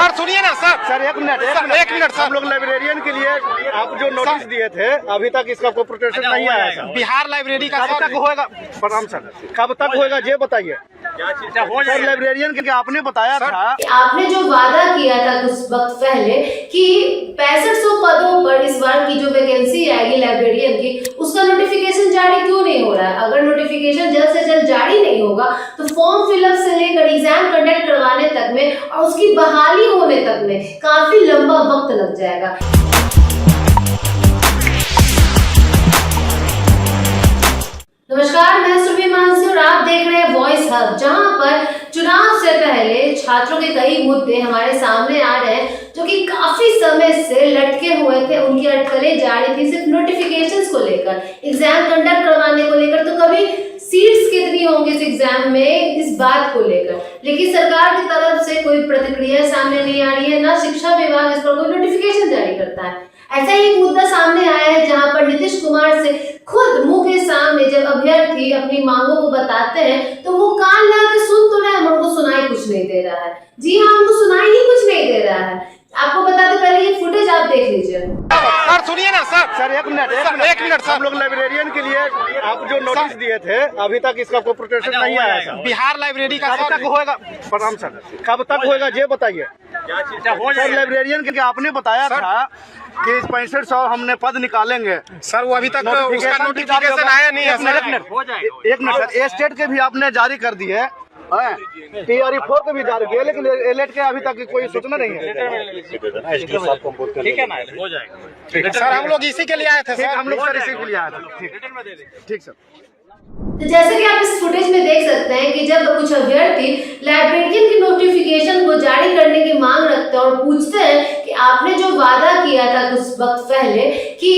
Sir सुनिए ना sir एक मिनट सर, हम लोग लाइब्रेरियन के लिए आप जो नोटिस दिए थे अभी तक इसका कोई प्रोटेक्शन नहीं आया सर। बिहार लाइब्रेरी का कब तक होएगा? प्रणाम सर, कब तक होएगा ये बताइए सर। लाइब्रेरियन के आपने बताया था, आपने जो वादा किया था कुछ वक्त पहले कि 6500 पदों पर इस बार की जो वैकेंसी आएगी लाइब्रेरियन की, उसका नोटिफिकेशन जारी क्यों नहीं हो रहा है? अगर नोटिफिकेशन जल्द से जल्द जारी नहीं होगा तो फॉर्म फिलअप से लेकर एग्जाम कंडक्ट करवाने तक में और उसकी बहाली होने तक में काफी लंबा वक्त लग जाएगा। नमस्कार, मैं सुरभि मानसी और आप देख रहे हैं वॉइस हब, जहां पर चुनाव से पहले छात्रों के कई मुद्दे हमारे सामने आ रहे हैं जो कि काफी समय से लटके हुए थे। उनकी अटकलें जारी थी सिर्फ नोटिफिकेशंस को लेकर, एग्जाम कंडक्ट करवाने को लेकर, तो कभी सीट्स कितनी होंगी इस एग्जाम में, इस बात को लेकर। लेकिन सरकार की तरफ से कोई प्रतिक्रिया सामने नहीं आ रही है, ना शिक्षा विभाग इस पर कोई नोटिफिकेशन जारी करता है। ऐसा ही एक मुद्दा सामने आया है जहां पर नीतीश कुमार से खुद मुंह के सामने जब अभ्यर्थी अपनी मांगों को बताते हैं तो वो कान लगा के सुन तो रहे हैं, उनको सुनाई कुछ नहीं दे रहा है। जी हाँ, उनको सुनाई ही कुछ नहीं दे रहा है। आपको बताते पहले ये फुटेज आप देख लीजिए। सर सुनिए ना सर, एक मिनट सर, हम लोग लाइब्रेरियन के लिए आप जो नोटिस दिए थे अभी तक इसका कोई प्रोटेक्शन नहीं आया सर। बिहार लाइब्रेरी का कब तक होएगा? प्रणाम सर, कब तक होएगा ये बताइए सर। लाइब्रेरियन के आपने बताया था कि 6500 हमने पद निकालेंगे सर, वो अभी तक उसका नोटिफिकेशन आया नहीं है सर। एक मिनट सर, स्टेट के भी आपने जारी कर दिए, TRE4 के भी जारी किया, लेकिन एलेट के अभी तक कोई सूचना नहीं है। ठीक है ना, हो जाएगा सर। हम लोग इसी के लिए आए थे सर, हम लोग सर इसी के लिए आए थे। ठीक सर। तो जैसे कि आप इस फुटेज में देख सकते हैं कि जब कुछ अभ्यर्थी लाइब्रेरियन की नोटिफिकेशन को जारी करने की मांग रखते हैं और पूछते हैं कि आपने जो वादा किया था कुछ वक्त पहले कि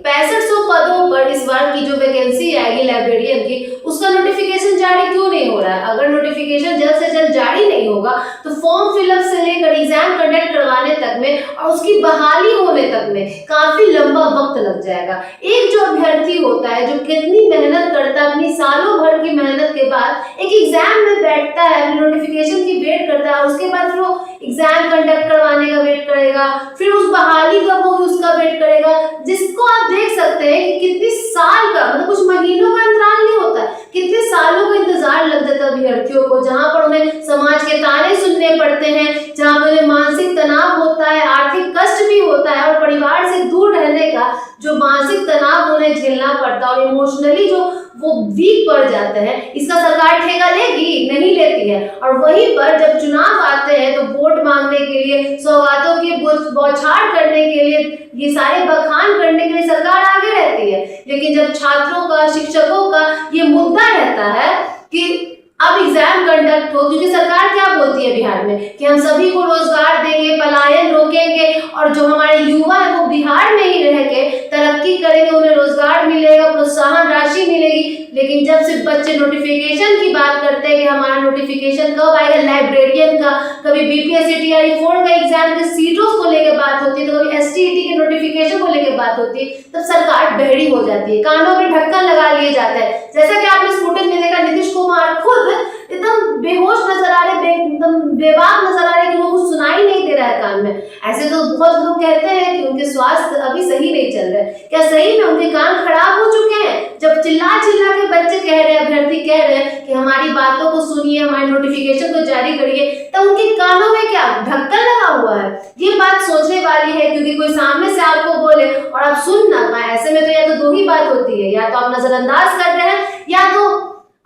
6500 पदों पर इस बार की जो वैकेंसी आएगी लाइब्रेरियन की, उसका नोटिफिकेशन जारी क्यों नहीं हो रहा है? अगर नोटिफिकेशन जल्द से जल्द जारी नहीं होगा तो फॉर्म फिलअप से लेकर एग्जाम कंडक्ट करवाने तक में और उसकी बहाली होने तक में काफी लंबा वक्त लग जाएगा। एक जो अभ्यर्थी होता है जो कितनी मेहनत करता है, अपनी सालों भर की मेहनत के बाद एक एग्जाम में बैठता है, अपनी नोटिफिकेशन की वेट करता है, उसके बाद फिर वो एग्जाम कंडक्ट करवाने का वेट करेगा, फिर उस बहाली कब होगी उसका वेट करेगा, जिसको आप देख सकते हैं कि कितनी साल का, मतलब कुछ महीनों का अंतराल नहीं होता है, कितने सालों का इंतजार लग जाता है अभ्यर्थियों को, जहां पर उन्हें समाज के ताने सुनने पड़ते हैं, जहां पर उन्हें मानसिक तनाव होता है, आर्थिक कष्ट भी होता है और परिवार से दूर रहने का जो मानसिक तनाव उन्हें झेलना पड़ता है और इमोशनली जो वो वीक पड़ जाते हैं। इसका सरकार ठेका लेगी? नहीं लेती है। और वहीं पर जब चुनाव आते हैं तो वोट मांगने के लिए, सौगातों की बौछार करने के लिए, ये सारे बखान करने के लिए सरकार आगे रहती है। लेकिन जब छात्रों का, शिक्षकों का ये मुद्दा रहता है कि अब एग्जाम कंडक्ट हो, क्योंकि सरकार क्या बोलती है बिहार में कि हम सभी को रोजगार देंगे, पलायन रोकेंगे और जो हमारे युवा है वो बिहार में ही रह के तरक्की करेंगे, उन्हें रोजगार मिलेगा, प्रोत्साहन राशि मिलेगी। लेकिन जब सिर्फ बच्चे नोटिफिकेशन की बात करते हैं कि हमारा नोटिफिकेशन कब आएगा लाइब्रेरियन का, कभी BPSC TRE4 का एग्जाम के सीटों को लेकर बात होती है, तो कभी STET के नोटिफिकेशन को लेकर बात होती है, तब सरकार बहरी हो जाती है, कानों में ढक्कन लगा लिए जाता है। जैसा कि आपने इस फुटेज में देखा, नीतीश कुमार खुद एकदम बेहोश नजर आ रहे, एकदम बेबाक नजर आ रहे कि वो कुछ सुनाई नहीं दे रहा है कान में। ऐसे तो बहुत लोग कहते हैं कि उनके स्वास्थ्य अभी सही नहीं चल रहे। क्या सही में उनके कान खराब हो चुके हैं? जब चिल्ला चिल्ला के बच्चे कह रहे हैं, अभ्यर्थी कह रहे हैं कि हमारी बातों को सुनिए, हमारे नोटिफिकेशन को जारी करिए, तो उनके कानों में क्या ढक्कन लगा हुआ है? ये बात सोचने वाली है, क्योंकि कोई सामने से आपको बोले और आप सुन ना पाए, ऐसे में तो या तो दो ही बात होती है, या तो आप नजरअंदाज कर रहे हैं या तो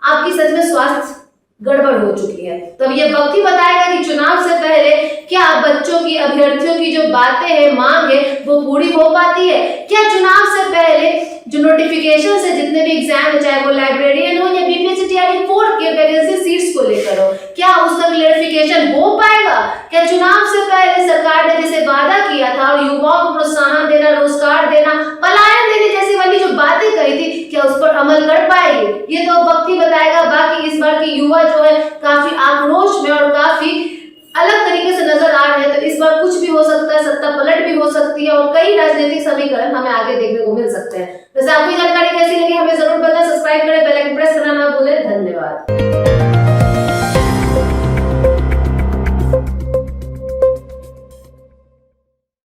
आपकी सच में स्वास्थ्य गड़बड़ हो चुकी है। तो अब ये वक्त ही बताएगा कि चुनाव से पहले क्या बच्चों की, अभ्यर्थियों की जो बातें हैं, मांग है, वो पूरी हो पाती है? क्या चुनाव से पहले जो नोटिफिकेशन से जितने भी एग्जाम है, चाहे वो लाइब्रेरियन हो या BPSC TRE4 के वैकेंसी सीट्स को लेकर हो, क्या उसका क्लेरिफिकेशन हो पाएगा? क्या चुनाव से पहले सरकार ने जैसे वादा किया था और युवाओं को प्रोत्साहन देना, रोजगार देना, पलायन देने जैसी वाली जो बातें कही थी, क्या उस पर अमल कर पाएगी? ये तो वक्त ही बताएगा। बाकी इस बार की युवा जो है काफी आक्रोश में और काफी अलग तरीके से नजर आ रहे हैं, तो इस बार कुछ भी हो सकता है, सत्ता पलट भी हो सकती है और कई राजनीतिक समीकरण हमें आगे देखने को मिल सकते हैं। वैसे आपकी जानकारी कैसी लगी हमें जरूर बताएं, सब्सक्राइब करें, बेल आइकन प्रेस करना ना भूलें। धन्यवाद।